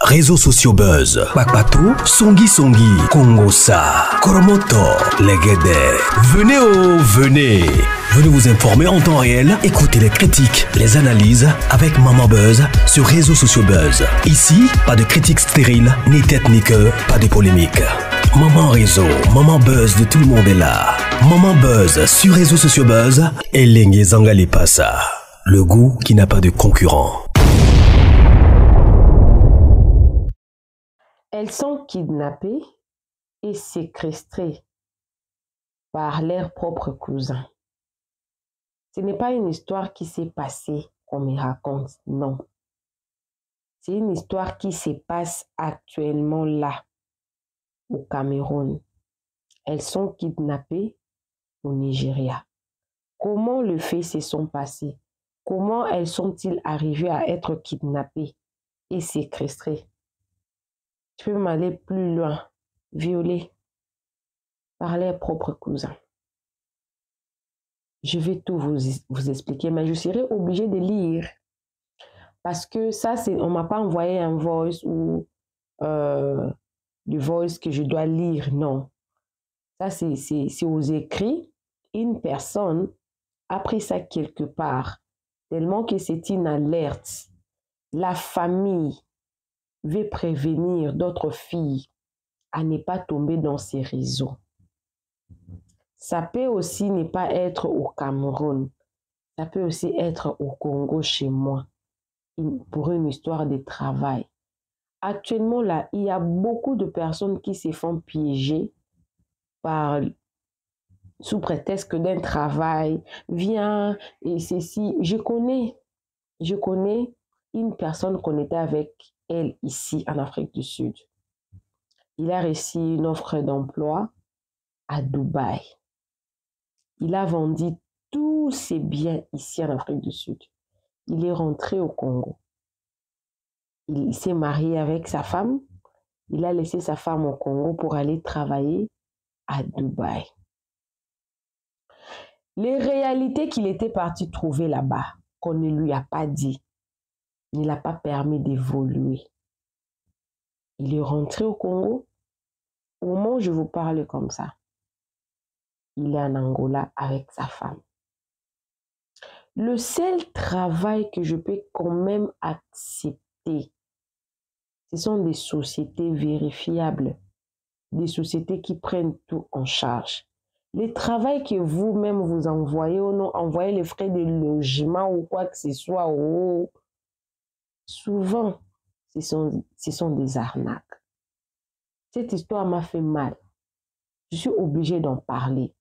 Réseaux sociaux buzz. Bakpato, Songi Songi, Kongosa, Koromoto, Legede. Venez. Venez vous informer en temps réel. Écoutez les critiques, les analyses avec Maman Buzz sur Réseaux sociaux buzz. Ici, pas de critiques stériles, ni tête ni queue, pas de polémique. Maman Réseau, Maman Buzz de tout le monde est là. Maman Buzz sur Réseaux sociaux buzz et Lengue Zangali Passa. Le goût qui n'a pas de concurrent. Elles sont kidnappées et séquestrées par leurs propres cousins. Ce n'est pas une histoire qui s'est passée, qu'on me raconte, non. C'est une histoire qui se passe actuellement là, au Cameroun. Elles sont kidnappées au Nigeria. Comment les faits se sont passés? Comment elles sont-ils arrivées à être kidnappées et séquestrées? Je peux m'aller plus loin, violées par leurs propres cousins. Je vais tout vous expliquer, mais je serai obligée de lire. Parce que ça, on ne m'a pas envoyé un voice ou du voice que je dois lire, non. Ça, c'est aux écrits. Une personne a pris ça quelque part, tellement que c'est une alerte. La famille veut prévenir d'autres filles à ne pas tomber dans ces réseaux. Ça peut aussi ne pas être au Cameroun. Ça peut aussi être au Congo chez moi, pour une histoire de travail. Actuellement, là, il y a beaucoup de personnes qui se font piéger sous prétexte d'un travail. Viens, et ceci. Je connais une personne qu'on était avec elle ici en Afrique du Sud. Il a reçu une offre d'emploi à Dubaï. Il a vendu tous ses biens ici en Afrique du Sud. Il est rentré au Congo. Il s'est marié avec sa femme. Il a laissé sa femme au Congo pour aller travailler à Dubaï. Les réalités qu'il était parti trouver là-bas, qu'on ne lui a pas dit, ne l'a pas permis d'évoluer. Il est rentré au Congo. Au moment où je vous parle comme ça, il est en Angola avec sa femme. Le seul travail que je peux quand même accepter, ce sont des sociétés vérifiables, des sociétés qui prennent tout en charge. Les travails que vous-même vous envoyez ou non, envoyez les frais de logement ou quoi que ce soit, souvent, ce sont des arnaques. Cette histoire m'a fait mal. Je suis obligée d'en parler.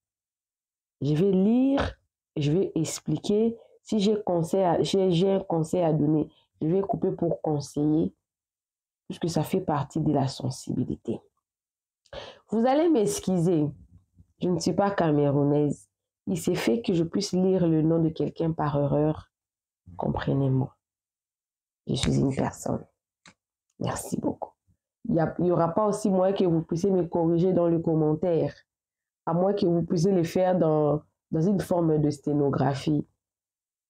Je vais lire, je vais expliquer. Si j'ai un conseil à donner, je vais couper pour conseiller, puisque ça fait partie de la sensibilité. Vous allez m'excuser, je ne suis pas camerounaise. Il s'est fait que je puisse lire le nom de quelqu'un par erreur. Comprenez-moi. Je suis une personne. Merci beaucoup. Il n'y aura pas aussi moyen que vous puissiez me corriger dans le commentaire, à moins que vous puissiez le faire dans une forme de sténographie.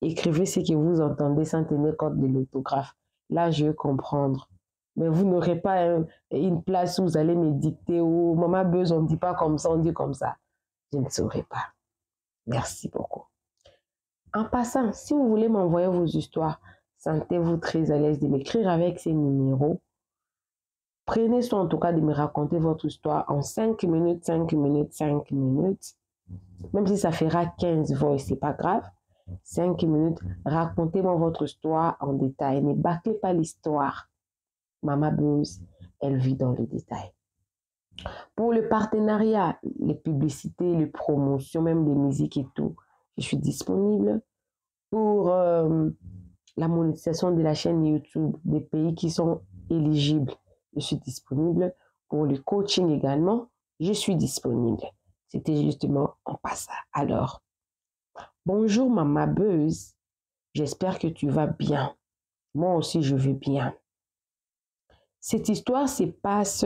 Écrivez ce que vous entendez sans tenir compte de l'autographe. Là, je vais comprendre. Mais vous n'aurez pas une place où vous allez me dicter ou Maman Buzz, on ne dit pas comme ça, on dit comme ça. Je ne saurais pas. Merci beaucoup. En passant, si vous voulez m'envoyer vos histoires, sentez-vous très à l'aise de m'écrire avec ces numéros. Prenez soin en tout cas de me raconter votre histoire en 5 minutes, 5 minutes, 5 minutes. Même si ça fera 15 voix, c'est pas grave. 5 minutes, racontez-moi votre histoire en détail. Ne bâclez pas l'histoire. Maman Buzz, elle vit dans le détail. Pour le partenariat, les publicités, les promotions, même les musiques et tout, je suis disponible. Pour la monétisation de la chaîne YouTube des pays qui sont éligibles, je suis disponible. Pour le coaching également, je suis disponible. C'était justement en passant. Alors, bonjour Maman Buzz, j'espère que tu vas bien. Moi aussi, je vais bien. Cette histoire se passe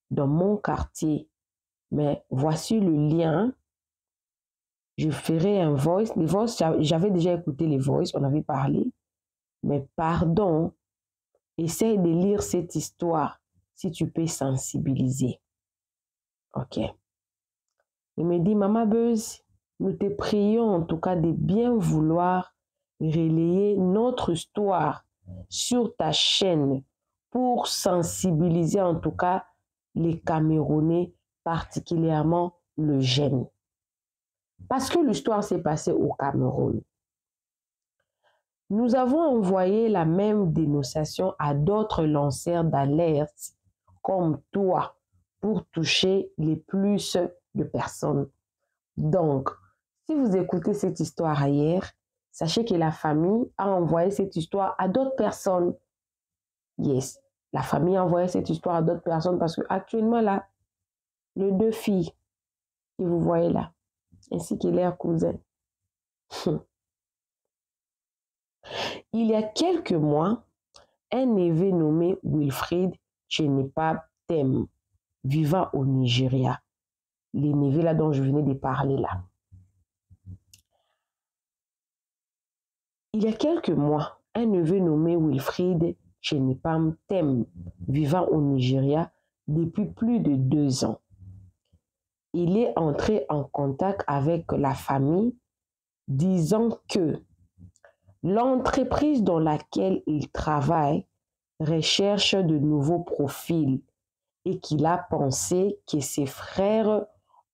dans mon quartier, mais voici le lien. Je ferai un voice. Les voices, j'avais déjà écouté les voices, on avait parlé. Mais pardon, essaye de lire cette histoire si tu peux sensibiliser. Ok. Il me dit, Maman Buzz, nous te prions en tout cas de bien vouloir relayer notre histoire sur ta chaîne pour sensibiliser en tout cas les Camerounais, particulièrement le jeune. Parce que l'histoire s'est passée au Cameroun. Nous avons envoyé la même dénonciation à d'autres lanceurs d'alerte comme toi pour toucher les plus de personnes. Donc, si vous écoutez cette histoire ailleurs, sachez que la famille a envoyé cette histoire à d'autres personnes. Yes, la famille a envoyé cette histoire à d'autres personnes parce qu'actuellement là, les deux filles que vous voyez là, ainsi que leurs cousins, il y a quelques mois, un neveu nommé Wilfrid Chenipab Tem, vivant au Nigeria, les neveux là dont je venais de parler là. Il y a quelques mois, un neveu nommé Wilfrid Chenipab Tem, vivant au Nigeria depuis plus de 2 ans. Il est entré en contact avec la famille disant que l'entreprise dans laquelle il travaille recherche de nouveaux profils et qu'il a pensé que ses frères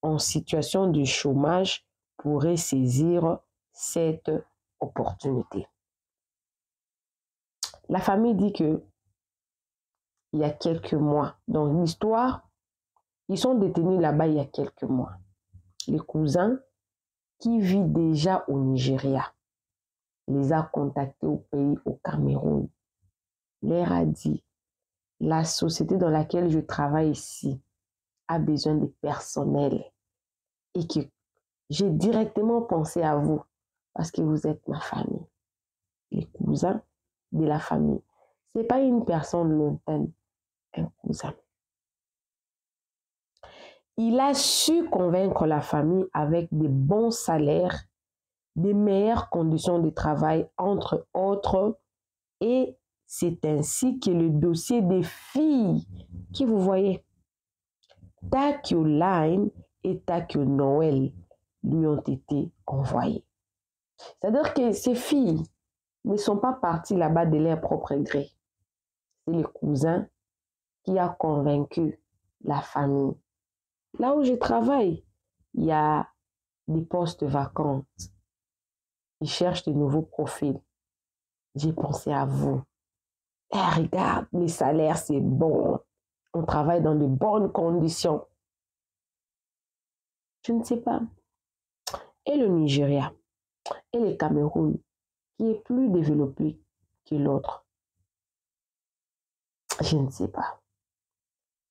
en situation de chômage pourraient saisir cette opportunité. La famille dit que il y a quelques mois, dans l'histoire, ils sont détenus là-bas il y a quelques mois. Les cousins qui vivent déjà au Nigeria les a contactés au pays, au Cameroun, leur a dit, la société dans laquelle je travaille ici a besoin de personnel et que j'ai directement pensé à vous parce que vous êtes ma famille. Les cousins de la famille. Ce n'est pas une personne lointaine, un cousin. Il a su convaincre la famille avec des bons salaires, des meilleures conditions de travail, entre autres, et c'est ainsi que le dossier des filles qui vous voyez, Takio Line et Takio Noël, lui ont été envoyés. C'est-à-dire que ces filles ne sont pas parties là-bas de leur propre gré. C'est le cousin qui a convaincu la famille. Là où je travaille, il y a des postes vacants. Ils cherchent de nouveaux profils. J'ai pensé à vous. Eh, regarde, les salaires, c'est bon. On travaille dans de bonnes conditions. Je ne sais pas. Et le Nigeria et le Cameroun, qui est plus développé que l'autre. Je ne sais pas.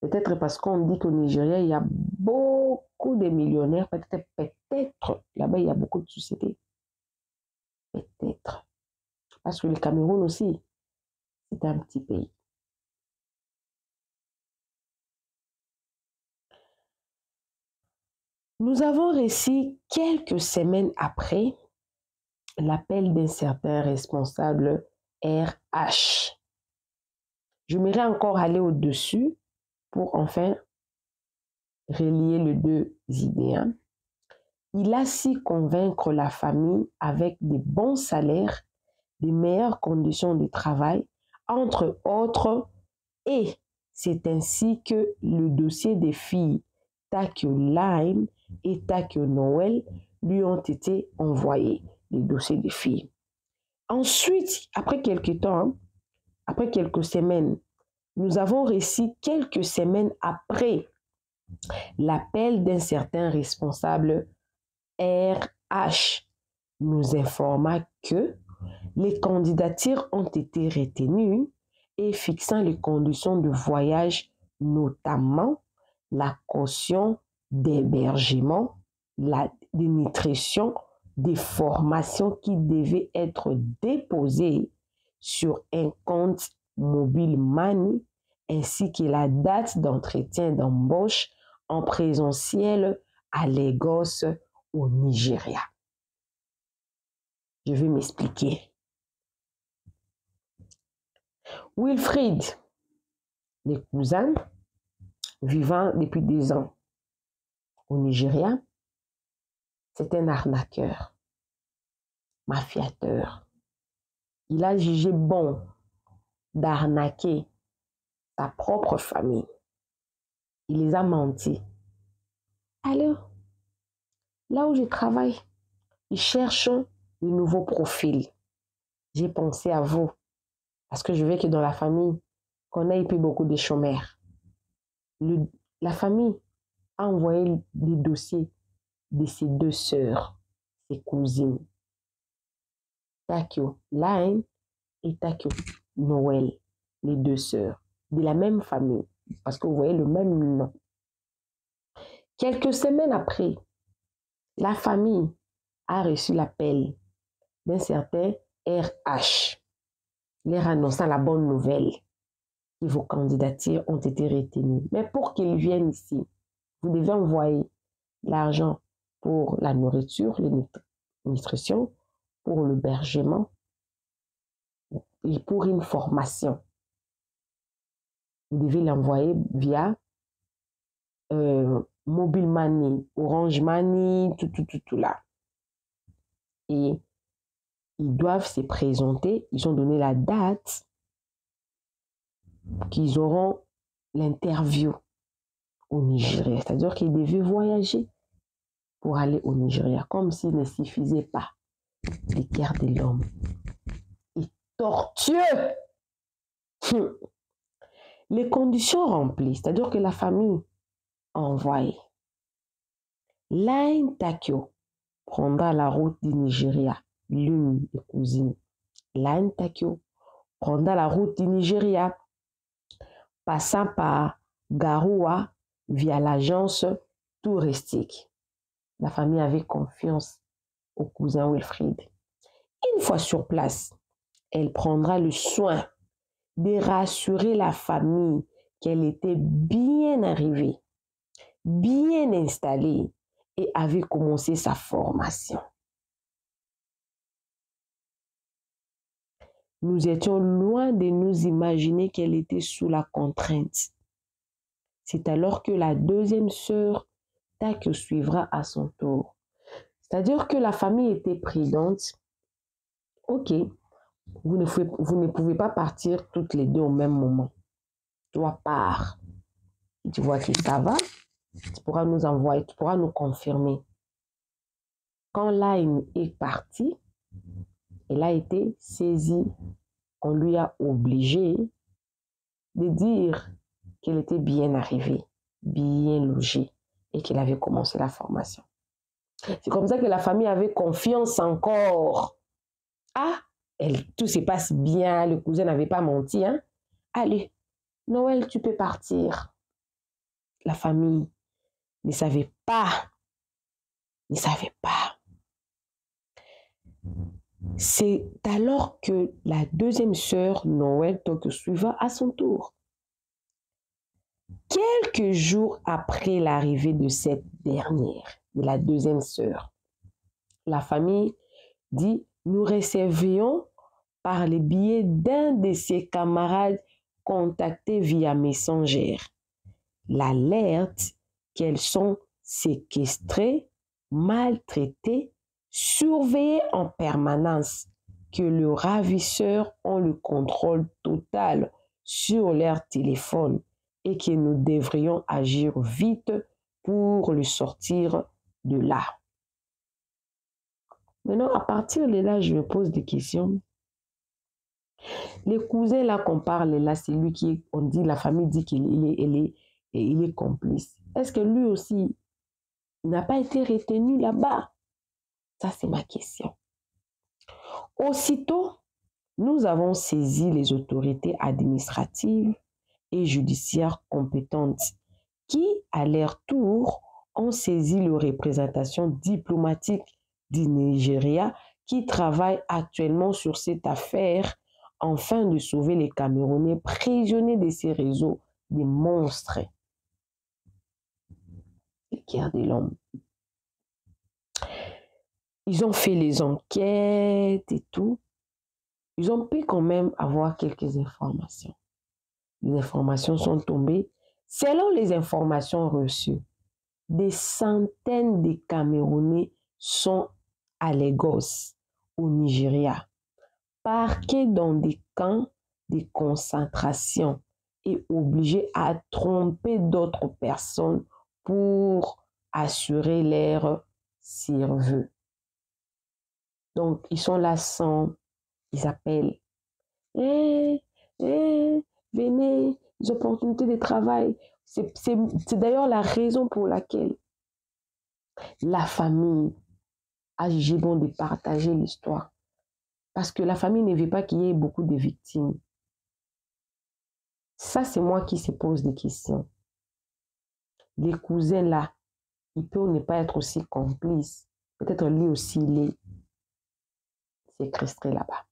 Peut-être parce qu'on dit qu'au Nigeria, il y a beaucoup de millionnaires. Peut-être, là-bas, il y a beaucoup de sociétés. Peut-être. Parce que le Cameroun aussi, c'est un petit pays. Nous avons reçu quelques semaines après l'appel d'un certain responsable RH. J'aimerais encore aller au-dessus pour enfin relier les deux idées. Il a su convaincre la famille avec des bons salaires, des meilleures conditions de travail, entre autres, et c'est ainsi que le dossier des filles Takio Line et Takio Noël lui ont été envoyés, les dossiers des filles. Ensuite, après quelques temps, après quelques semaines, nous avons reçu quelques semaines après l'appel d'un certain responsable RH nous informa que les candidatures ont été retenues et fixant les conditions de voyage, notamment la caution d'hébergement, la nutrition, des formations qui devaient être déposées sur un compte mobile Money, ainsi que la date d'entretien d'embauche en présentiel à Lagos, au Nigeria. Je vais m'expliquer. Wilfried, les cousins, vivant depuis 2 ans au Nigeria, c'est un arnaqueur, mafiateur. Il a jugé bon d'arnaquer sa propre famille. Il les a menti. Alors, là où je travaille, ils cherchent de nouveaux profils. J'ai pensé à vous, parce que je veux que dans la famille, qu'on ait plus beaucoup de chômeurs. La famille a envoyé des dossiers de ses 2 sœurs, ses cousines, Takio Line et Takio Noël, les 2 sœurs, de la même famille, parce que vous voyez le même nom. Quelques semaines après, la famille a reçu l'appel d'un certain RH, leur annonçant la bonne nouvelle que vos candidatures ont été retenues. Mais pour qu'ils viennent ici, vous devez envoyer l'argent pour la nourriture, la nutrition, pour l'hébergement et pour une formation. Vous devez l'envoyer via Mobile Money, Orange Money, tout là. Et ils doivent se présenter. Ils ont donné la date qu'ils auront l'interview au Nigeria. C'est-à-dire qu'ils devaient voyager pour aller au Nigeria, comme s'il ne suffisait pas. Les guerres de l'homme. Et tortueux. Les conditions remplies, c'est-à-dire que la famille envoie. Line Takio prendra la route du Nigeria, l'une des cousines. Line Takio prendra la route du Nigeria, passant par Garoua via l'agence touristique. La famille avait confiance au cousin Wilfried. Une fois sur place, elle prendra le soin de rassurer la famille qu'elle était bien arrivée, bien installée et avait commencé sa formation. Nous étions loin de nous imaginer qu'elle était sous la contrainte. C'est alors que la deuxième sœur Takio suivra à son tour. C'est-à-dire que la famille était prudente. Ok, vous ne pouvez pas partir toutes les 2 au même moment. Toi, pars. Tu vois que ça va, tu pourras nous envoyer, tu pourras nous confirmer. Quand Line est partie, elle a été saisie. On lui a obligé de dire qu'elle était bien arrivée, bien logée et qu'elle avait commencé la formation. C'est comme ça que la famille avait confiance encore. Ah, tout se passe bien, le cousin n'avait pas menti. Hein? Allez, Noël, tu peux partir. La famille ne savait pas. C'est alors que la deuxième sœur, Noël, Takio suivra à son tour. Quelques jours après l'arrivée de cette dernière, de la deuxième sœur, la famille dit « Nous recevions par le biais d'un de ses camarades contactés via Messenger l'alerte qu'elles sont séquestrées, maltraitées, surveillées en permanence, que le ravisseur ont le contrôle total sur leur téléphone et que nous devrions agir vite pour le sortir de là. » Maintenant, à partir de là, je me pose des questions. Les cousins là qu'on parle là, c'est lui qui, on dit, la famille dit qu'il est complice. Est-ce que lui aussi, il n'a pas été retenu là-bas? Ça, c'est ma question. Aussitôt, nous avons saisi les autorités administratives et judiciaires compétentes qui, à leur tour, ont saisi les représentations diplomatiques du Nigeria qui travaillent actuellement sur cette affaire afin de sauver les Camerounais prisonniers de ces réseaux de monstres. Les guerres de l'homme. Ils ont fait les enquêtes et tout. ils ont pu quand même avoir quelques informations. Les informations sont tombées. Selon les informations reçues, des centaines de Camerounais sont à Lagos, au Nigeria, parqués dans des camps de concentration et obligés à tromper d'autres personnes pour assurer leur survie. Donc, ils sont là sans, ils appellent, eh, venez, les opportunités de travail. C'est d'ailleurs la raison pour laquelle la famille a jugé bon de partager l'histoire. Parce que la famille ne veut pas qu'il y ait beaucoup de victimes. Ça, c'est moi qui se pose des questions. Les cousins là, il peut ne pas être aussi complice. Peut-être lui aussi, il est séquestré là-bas.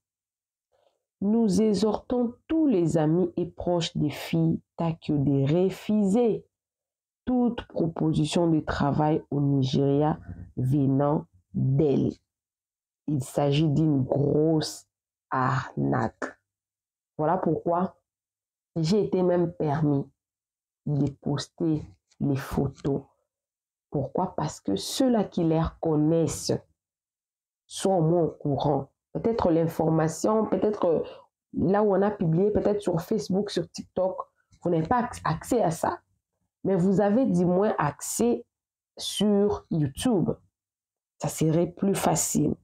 Nous exhortons tous les amis et proches des filles Takio de refuser toute proposition de travail au Nigeria venant d'elle. Il s'agit d'une grosse arnaque. Voilà pourquoi j'ai été même permis de poster les photos. Pourquoi? Parce que ceux-là qui les connaissent sont au moins au courant. Peut-être l'information, peut-être là où on a publié, peut-être sur Facebook, sur TikTok, vous n'avez pas accès à ça. Mais vous avez du moins accès sur YouTube. Ça serait plus facile.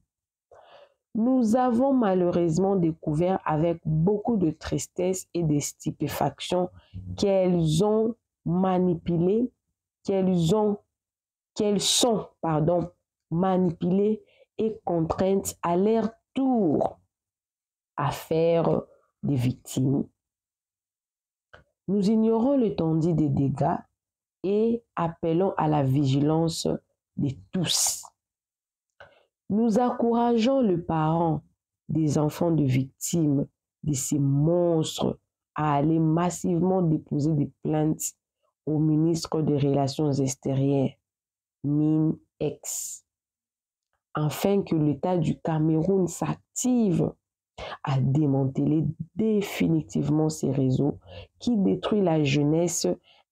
Nous avons malheureusement découvert avec beaucoup de tristesse et de stupéfaction qu'elles sont manipulées et contraintes à leur tour à faire des victimes. Nous ignorons l'étendue des dégâts et appelons à la vigilance de tous. Nous encourageons le parent des enfants de victimes de ces monstres à aller massivement déposer des plaintes au ministre des Relations extérieures, MINEX, afin que l'État du Cameroun s'active à démanteler définitivement ces réseaux qui détruisent la jeunesse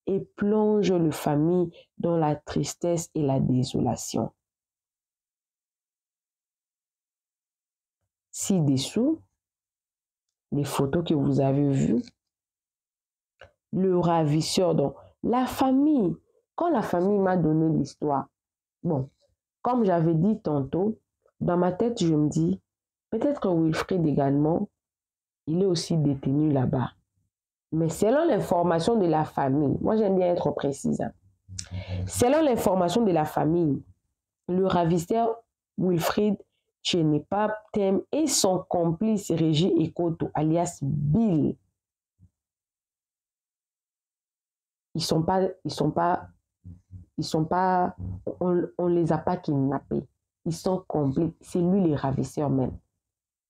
et plongent les familles dans la tristesse et la désolation. Ci-dessous, les photos que vous avez vues, le ravisseur, donc la famille, quand la famille m'a donné l'histoire, bon, comme j'avais dit tantôt, dans ma tête, je me dis, peut-être Wilfried également, il est aussi détenu là-bas. Mais selon l'information de la famille, moi j'aime bien être précise, hein. Selon l'information de la famille, le ravisseur Wilfried Tchénépap-Tem et son complice Régis Ekoto, alias Bill, on les a pas kidnappés. Ils sont complices. C'est lui les ravisseurs même.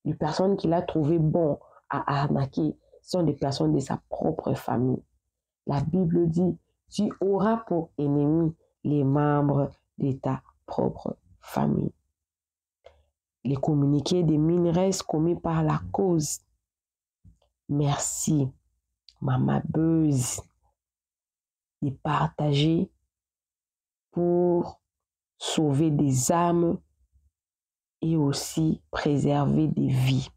Les personnes qu'il a trouvées bon à arnaquer sont des personnes de sa propre famille. La Bible dit, tu auras pour ennemis les membres de ta propre famille. Les communiqués des MINERS commis par la cause. Merci, Maman Buzz, de partager pour sauver des âmes et aussi préserver des vies.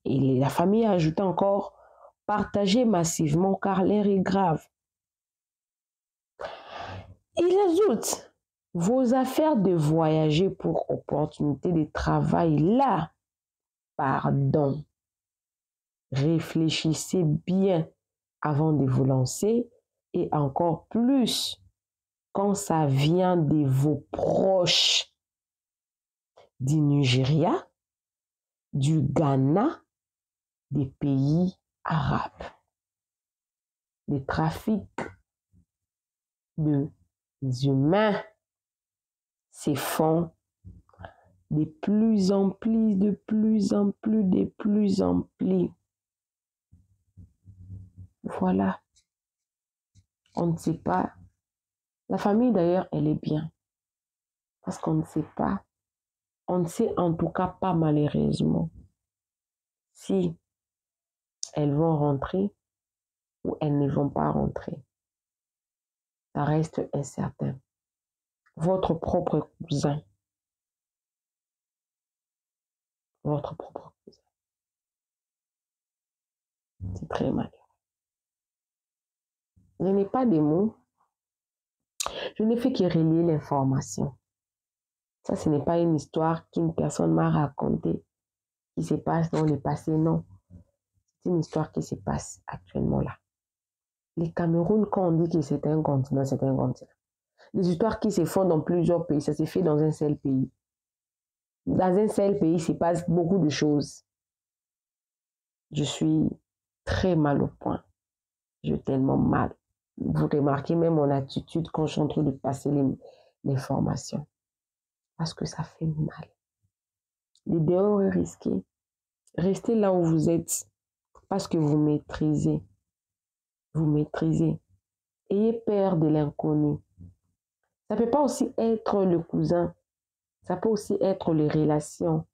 Et la famille a ajouté encore, partagez massivement car l'air est grave. Il ajoute, vos affaires de voyager pour opportunité de travail là, pardon. Réfléchissez bien avant de vous lancer et encore plus quand ça vient de vos proches du Nigeria, du Ghana, des pays arabes. Les trafics de humains se font de plus en plus. Voilà. On ne sait pas. La famille d'ailleurs, elle est bien. Parce qu'on ne sait pas On ne sait en tout cas pas malheureusement si elles vont rentrer ou elles ne vont pas rentrer. Ça reste incertain. Votre propre cousin. Votre propre cousin. C'est très malheureux. Je n'ai pas de mots. Je ne fais que relier l'information. Ça, ce n'est pas une histoire qu'une personne m'a racontée qui se passe dans le passé, non. C'est une histoire qui se passe actuellement là. Le Cameroun, quand on dit que c'est un continent, c'est un continent. Les histoires qui se font dans plusieurs pays, ça se fait dans un seul pays. Dans un seul pays, il se passe beaucoup de choses. Je suis très mal au point. J'ai tellement mal. Vous remarquez même mon attitude quand je suis en train de passer l'information. Parce que ça fait mal. Les dehors est risqué. Restez là où vous êtes. Parce que vous maîtrisez. Vous maîtrisez. Ayez peur de l'inconnu. Ça ne peut pas aussi être le cousin. Ça peut aussi être les relations.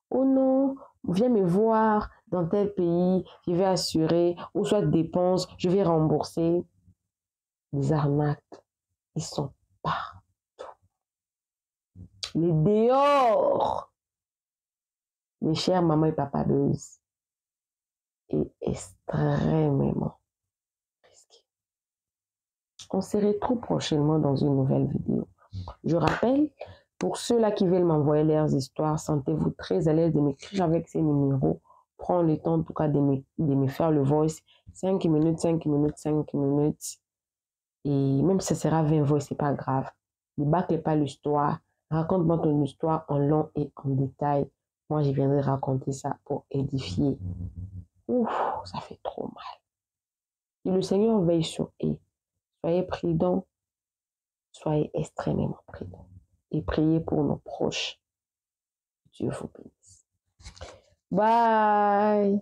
Oh non, viens me voir dans tel pays, je vais assurer, ou soit dépenses, je vais rembourser. Les arnaques, ils sont partout. Les dehors, mes chers mamans et papa buzz, est extrêmement risqué. On se retrouve prochainement dans une nouvelle vidéo. Je rappelle, pour ceux-là qui veulent m'envoyer leurs histoires, sentez-vous très à l'aise de m'écrire avec ces numéros. Prends le temps en tout cas de me faire le voice. 5 minutes, 5 minutes, 5 minutes. Et même si ça sera 20 voix, c'est pas grave. Ne bâcle pas l'histoire. Raconte-moi ton histoire en long et en détail. Moi, je viendrai raconter ça pour édifier. Ouf, ça fait trop mal. Et le Seigneur veille sur eux. Soyez prudents. Soyez extrêmement prudents. Et priez pour nos proches. Dieu vous bénisse. Bye.